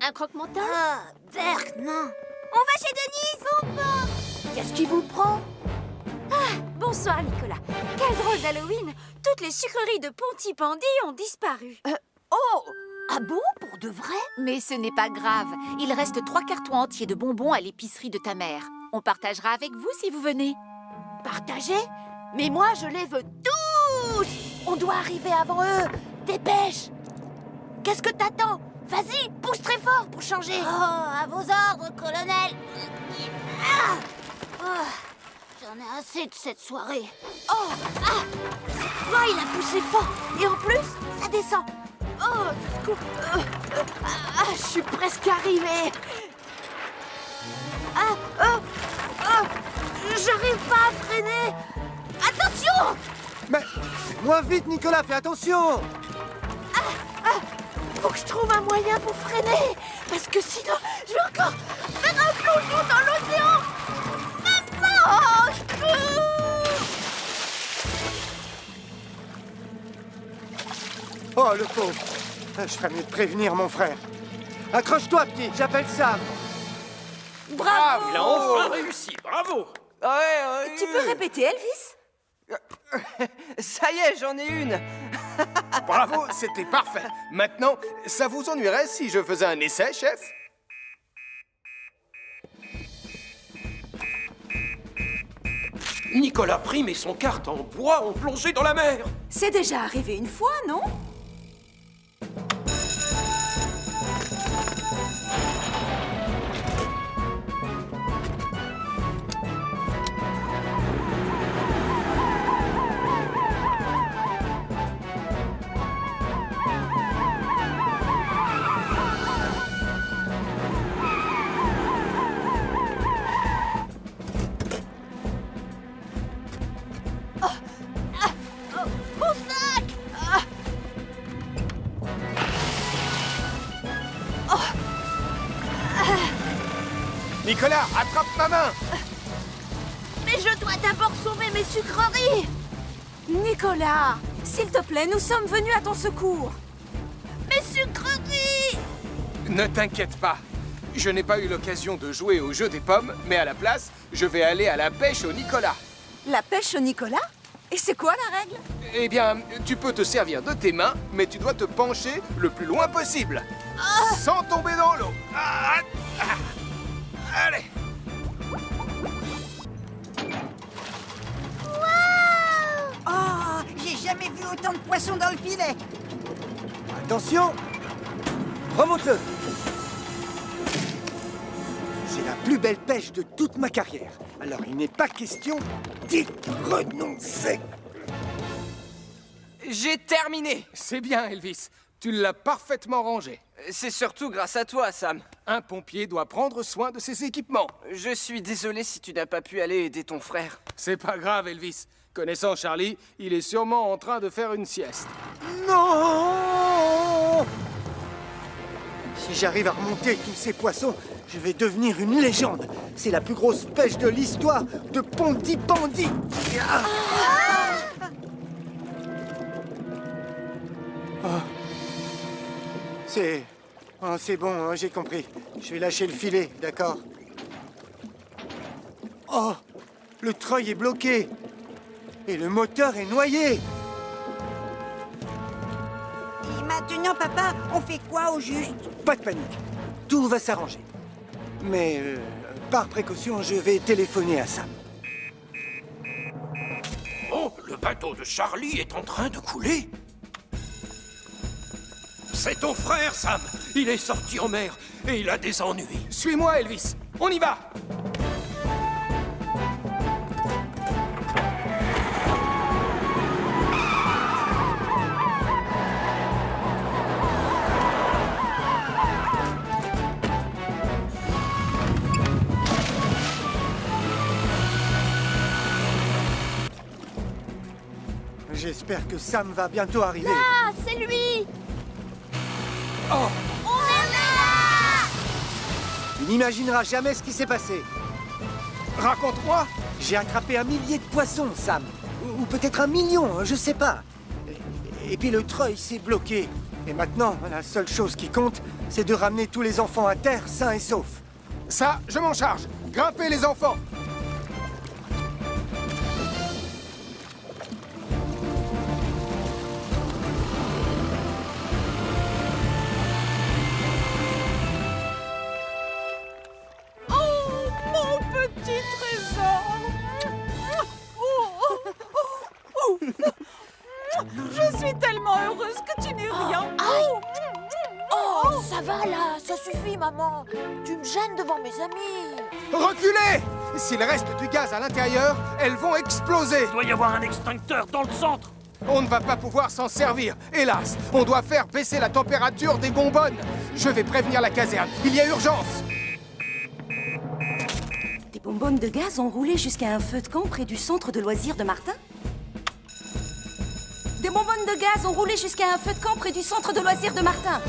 Un croque-mental? Ah, Berk, non. On va chez Denise. Qu'est-ce qui vous prend? Bonsoir, Nicolas. Quel drôle d'Halloween! Toutes les sucreries de Pontypandy ont disparu. Oh! Ah bon? Pour de vrai? Mais ce n'est pas grave. Il reste 3 cartons entiers de bonbons à l'épicerie de ta mère. On partagera avec vous si vous venez. Partager? Mais moi, je les veux tous! On doit arriver avant eux! Dépêche! Qu'est-ce que t'attends? Vas-y, pousse très fort pour changer! Oh, à vos ordres, colonel. Ah. Oh, j'en ai assez de cette soirée. Oh! Ah! Cette fois, il a poussé fort! Et en plus, ça descend! Oh! Ça se coupe! Je suis presque arrivée! J'arrive pas à freiner! Attention! Mais moins vite, Nicolas, fais attention! Faut que je trouve un moyen pour freiner! Parce que sinon, je vais encore faire un plongeon dans l'océan! Maman! Je cours! Oh, le pauvre! Je ferais mieux de prévenir mon frère. Accroche-toi, petit, j'appelle Sam. Bravo! Il a enfin réussi, bravo! Tu peux répéter, Elvis? Ça y est, j'en ai une. Bravo, c'était parfait. Maintenant, ça vous ennuierait si je faisais un essai, chef? Nicolas Prime et son kart en bois ont plongé dans la mer. C'est déjà arrivé une fois, non? Mon sac! Nicolas, attrape ma main! Mais je dois d'abord sauver mes sucreries! Nicolas, s'il te plaît, nous sommes venus à ton secours. Mes sucreries! Ne t'inquiète pas. Je n'ai pas eu l'occasion de jouer au jeu des pommes, mais à la place, je vais aller à la pêche au Nicolas. La pêche au Nicolas? Et c'est quoi la règle? Eh bien, tu peux te servir de tes mains, mais tu dois te pencher le plus loin possible. Sans tomber dans l'eau. Allez. Oh, j'ai jamais vu autant de poissons dans le filet. Attention! Remonte-le! C'est la plus belle pêche de toute ma carrière. Alors il n'est pas question d'y renoncer. J'ai terminé. C'est bien, Elvis. Tu l'as parfaitement rangé. C'est surtout grâce à toi, Sam. Un pompier doit prendre soin de ses équipements. Je suis désolé si tu n'as pas pu aller aider ton frère. C'est pas grave, Elvis. Connaissant Charlie, il est sûrement en train de faire une sieste. Non! Si j'arrive à remonter tous ces poissons, je vais devenir une légende. C'est la plus grosse pêche de l'histoire de Pontypandy. C'est bon, hein, j'ai compris. Je vais lâcher le filet, d'accord? Oh! Le treuil est bloqué. Et le moteur est noyé. Et maintenant, papa, on fait quoi au juste? Pas de panique. Tout va s'arranger. Mais, par précaution, je vais téléphoner à Sam. Oh, le bateau de Charlie est en train de couler. C'est ton frère, Sam. Il est sorti en mer et il a des ennuis. Suis-moi, Elvis. On y va. J'espère que Sam va bientôt arriver. Ah, c'est lui! Oh, On est là! Tu n'imagineras jamais ce qui s'est passé. raconte-moi. J'ai attrapé 1 millier de poissons, Sam. Ou peut-être 1 million, je sais pas. Et puis le treuil s'est bloqué. Et maintenant, la seule chose qui compte, c'est de ramener tous les enfants à terre sains et saufs. Ça, je m'en charge. Grimpez les enfants. Je suis tellement heureuse que tu n'aies rien. Oh, ça va là, ça suffit, maman. Tu me gênes devant mes amis. Reculez! S'il reste du gaz à l'intérieur, elles vont exploser. Il doit y avoir un extincteur dans le centre. On ne va pas pouvoir s'en servir. Hélas, on doit faire baisser la température des bonbonnes. Je vais prévenir la caserne. Il y a urgence. Des bonbonnes de gaz ont roulé jusqu'à un feu de camp près du centre de loisirs de Martin. Des bonbonnes de gaz ont roulé jusqu'à un feu de camp près du centre de loisirs de Martin.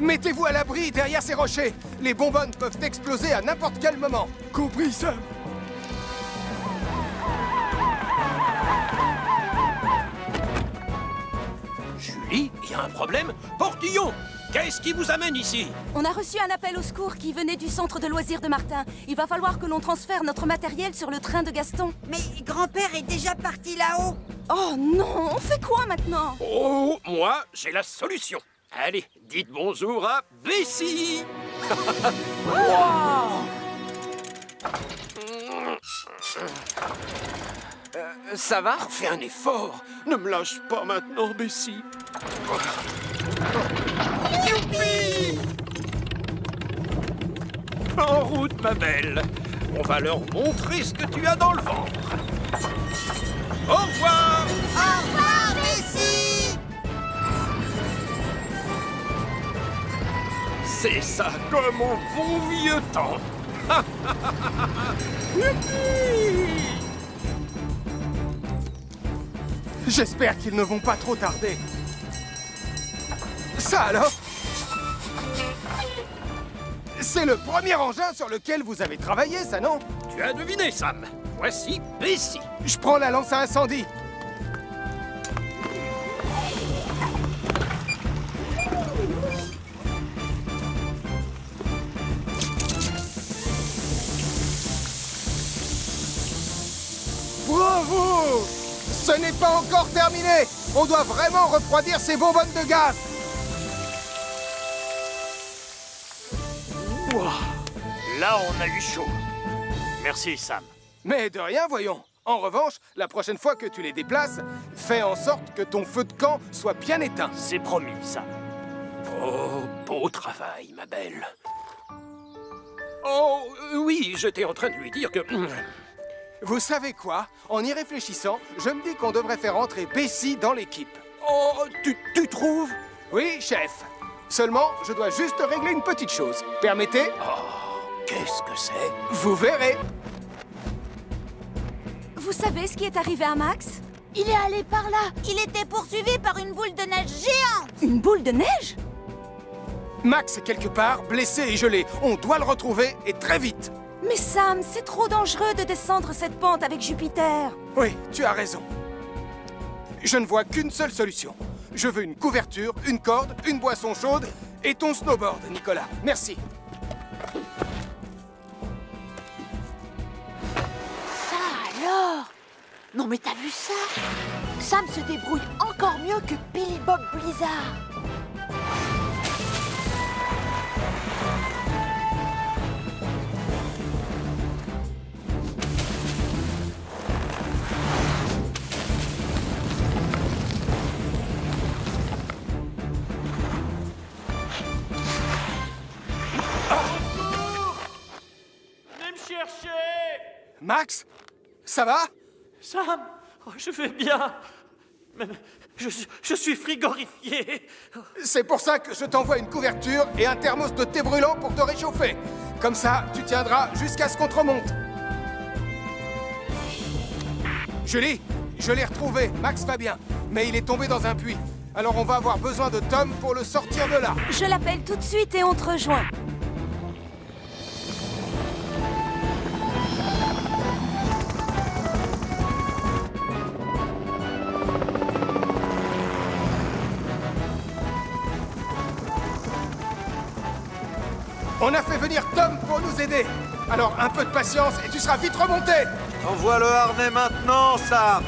Mettez-vous à l'abri derrière ces rochers. Les bonbonnes peuvent exploser à n'importe quel moment. Compris, Sam? Julie, il y a un problème? Portillon, qu'est-ce qui vous amène ici? On a reçu un appel au secours qui venait du centre de loisirs de Martin. Il va falloir que l'on transfère notre matériel sur le train de Gaston. Mais grand-père est déjà parti là-haut. Oh non, on fait quoi maintenant? Oh, moi, j'ai la solution. Allez, dites bonjour à Bessie. Ça va? Fais un effort. Ne me lâche pas maintenant, Bessie. Youpi! En route, ma belle. On va leur montrer ce que tu as dans le ventre. Au revoir! Au revoir, Bessie! C'est ça comme au bon vieux temps. Youpi! J'espère qu'ils ne vont pas trop tarder. Ça alors? C'est le premier engin sur lequel vous avez travaillé, ça, non? Tu as deviné, Sam. Voici Bessie. Je prends la lance à incendie. Bravo! Ce n'est pas encore terminé! On doit vraiment refroidir ces bonbonnes de gaz! Ouah, là, on a eu chaud. Merci, Sam. Mais de rien, voyons. En revanche, la prochaine fois que tu les déplaces, fais en sorte que ton feu de camp soit bien éteint. C'est promis, Sam. Oh, beau travail, ma belle. Oh, oui, j'étais en train de lui dire que... Vous savez quoi? En y réfléchissant, je me dis qu'on devrait faire entrer Bessie dans l'équipe. Oh, tu trouves? Oui, chef. Seulement, je dois juste régler une petite chose. Permettez? Oh, qu'est-ce que c'est? Vous verrez. Vous savez ce qui est arrivé à Max? Il est allé par là. Il était poursuivi par une boule de neige géante. Une boule de neige? Max est quelque part, blessé et gelé. On doit le retrouver, et très vite. Mais Sam, c'est trop dangereux de descendre cette pente avec Jupiter. Oui, tu as raison. Je ne vois qu'une seule solution. Je veux une couverture, une corde, une boisson chaude et ton snowboard, Nicolas. Merci. Ça alors? Non mais t'as vu ça? Sam se débrouille encore mieux que Billy Bob Blizzard. Venez me chercher! Max? Ça va? Sam, oh, je vais bien. Mais je suis frigorifié. C'est pour ça que je t'envoie une couverture et un thermos de thé brûlant pour te réchauffer. Comme ça, tu tiendras jusqu'à ce qu'on te remonte. Julie, je l'ai retrouvé. Max va bien. Mais il est tombé dans un puits. Alors on va avoir besoin de Tom pour le sortir de là. Je l'appelle tout de suite et on te rejoint. On a fait venir Tom pour nous aider. Alors un peu de patience et tu seras vite remonté. Envoie le harnais maintenant, Sam.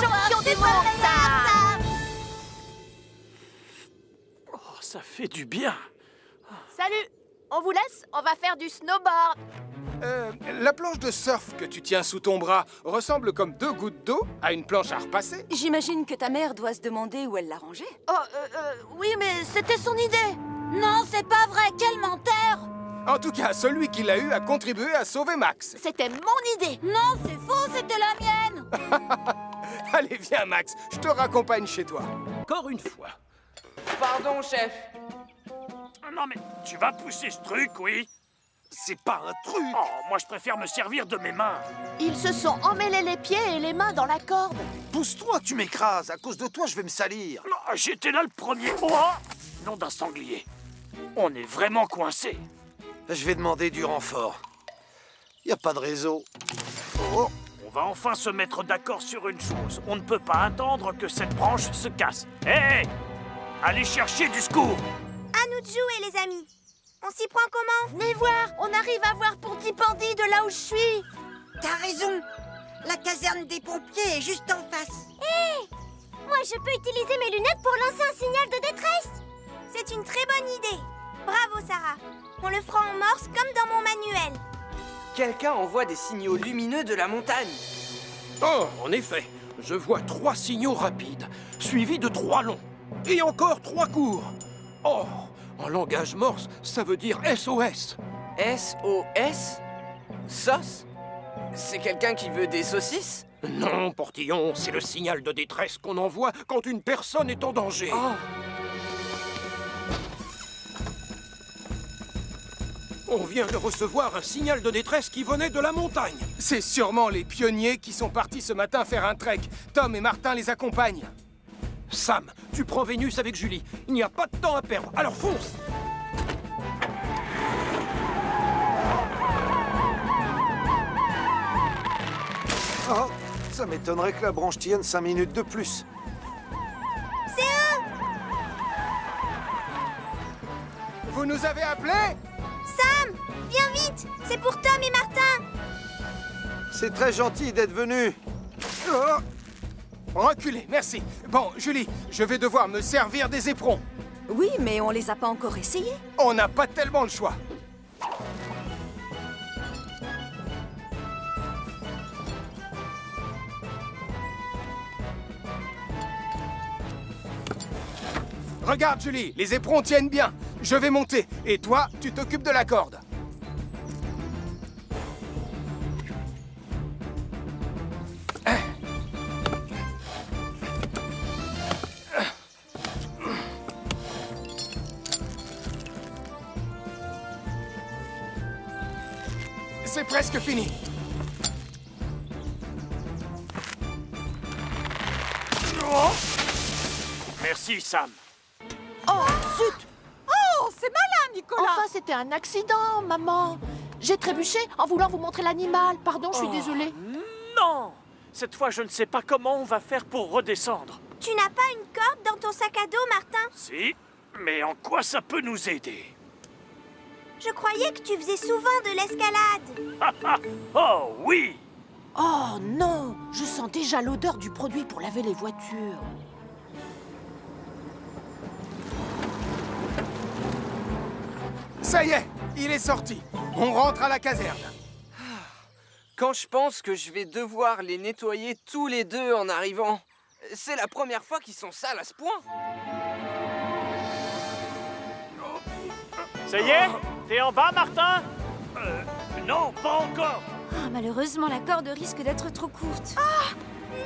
Champion du monde, Sam! Oh, ça fait du bien. Salut! On vous laisse, on va faire du snowboard. La planche de surf que tu tiens sous ton bras ressemble comme 2 gouttes d'eau à une planche à repasser. J'imagine que ta mère doit se demander où elle l'a rangée. Oh, oui, mais c'était son idée. Non, c'est pas vrai, quel menteur! En tout cas, celui qui l'a eu a contribué à sauver Max. C'était mon idée. Non, c'est faux, c'était la mienne! Allez, viens Max, je te raccompagne chez toi. Encore une fois. Pardon, chef. Non mais, tu vas pousser ce truc, oui? C'est pas un truc. Oh, moi je préfère me servir de mes mains. Ils se sont emmêlés les pieds et les mains dans la corde. Pousse-toi, tu m'écrases. À cause de toi, je vais me salir. Non, j'étais là le premier. Oh, nom d'un sanglier. On est vraiment coincé. Je vais demander du renfort. Y a pas de réseau. Oh, On va enfin se mettre d'accord sur une chose. On ne peut pas attendre que cette branche se casse. Hé! Allez chercher du secours! À nous de jouer, les amis. On s'y prend comment? Venez voir, on arrive à voir Pontypandy de là où je suis. T'as raison. La caserne des pompiers est juste en face. Moi, je peux utiliser mes lunettes pour lancer un signal de détresse. C'est une très bonne idée. Bravo, Sarah. On le fera en morse comme dans mon manuel. Quelqu'un envoie des signaux lumineux de la montagne. Oh, en effet, je vois 3 signaux rapides, suivis de 3 longs. Et encore 3 courts. Oh, en langage morse, ça veut dire SOS. SOS? Sauce? C'est quelqu'un qui veut des saucisses? Non, Portillon, c'est le signal de détresse qu'on envoie quand une personne est en danger. Oh. On vient de recevoir un signal de détresse qui venait de la montagne. C'est sûrement les pionniers qui sont partis ce matin faire un trek. Tom et Martin les accompagnent. Sam, tu prends Vénus avec Julie. Il n'y a pas de temps à perdre, alors fonce! oh, ça m'étonnerait que la branche tienne 5 minutes de plus. Vous nous avez appelés? Sam, viens vite. C'est pour Tom et Martin. C'est très gentil d'être venu. Oh. Reculez, merci. Bon, Julie, je vais devoir me servir des éperons. Oui, mais on les a pas encore essayés. On n'a pas tellement le choix. Regarde, Julie, les éperons tiennent bien. Je vais monter. Et toi, tu t'occupes de la corde. C'est presque fini. Merci, Sam. Oh, zut! Oh, c'est malin, Nicolas. Enfin, c'était un accident, maman. J'ai trébuché en voulant vous montrer l'animal. Pardon, je suis désolée. Non! Cette fois, je ne sais pas comment on va faire pour redescendre. Tu n'as pas une corde dans ton sac à dos, Martin? Si, mais en quoi ça peut nous aider? Je croyais que tu faisais souvent de l'escalade. Oh oui! Oh non, je sens déjà l'odeur du produit pour laver les voitures. Ça y est, il est sorti. On rentre à la caserne. Quand je pense que je vais devoir les nettoyer tous les deux en arrivant. C'est la première fois qu'ils sont sales à ce point. Ça y est? T'es en bas, Martin? Non, pas encore. Ah, malheureusement, la corde risque d'être trop courte.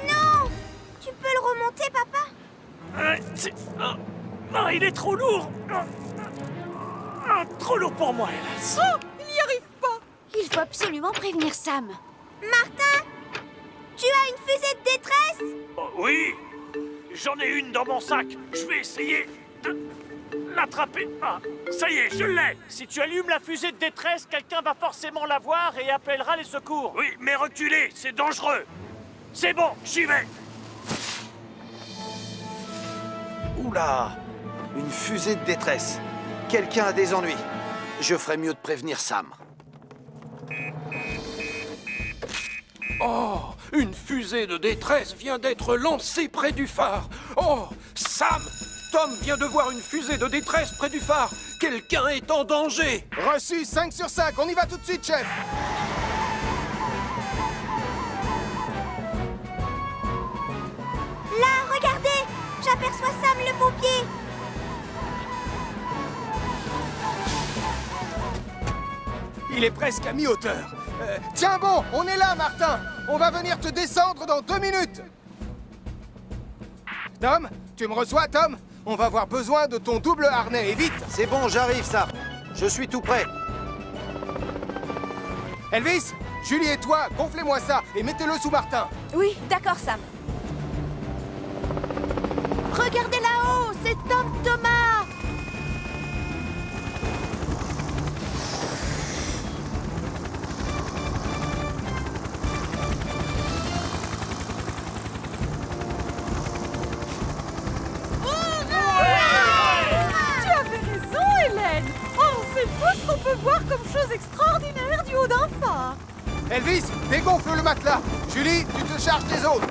Non! Tu peux le remonter, papa? Il est trop lourd. Trop lourd pour moi, hélas. Il faut absolument prévenir Sam. Martin! Tu as une fusée de détresse? Oh, oui, j'en ai une dans mon sac. Je vais essayer de l'attraper. Ah, ça y est, je l'ai. Si tu allumes la fusée de détresse, quelqu'un va forcément la voir et appellera les secours. Oui, mais reculez, c'est dangereux. C'est bon, j'y vais. Oula! Une fusée de détresse. Quelqu'un a des ennuis. Je ferais mieux de prévenir Sam. Oh, une fusée de détresse vient d'être lancée près du phare. Oh, Sam! Tom vient de voir une fusée de détresse près du phare. Quelqu'un est en danger. Reçu 5 sur 5, on y va tout de suite, chef. Là, regardez! J'aperçois Sam le pompier! Il est presque à mi-hauteur. Tiens bon, on est là, Martin. On va venir te descendre dans 2 minutes. Tom, tu me reçois, Tom? On va avoir besoin de ton double harnais, et vite. C'est bon, j'arrive, Sam. Je suis tout prêt. Elvis, Julie et toi, gonflez-moi ça et mettez-le sous Martin. Oui, d'accord, Sam. Regardez là-haut, c'est Tom Thomas. Tu avais raison, Hélène. Oh, c'est fou ce qu'on peut voir comme chose extraordinaire du haut d'un phare. Elvis, dégonfle le matelas. Julie, tu te charges des autres.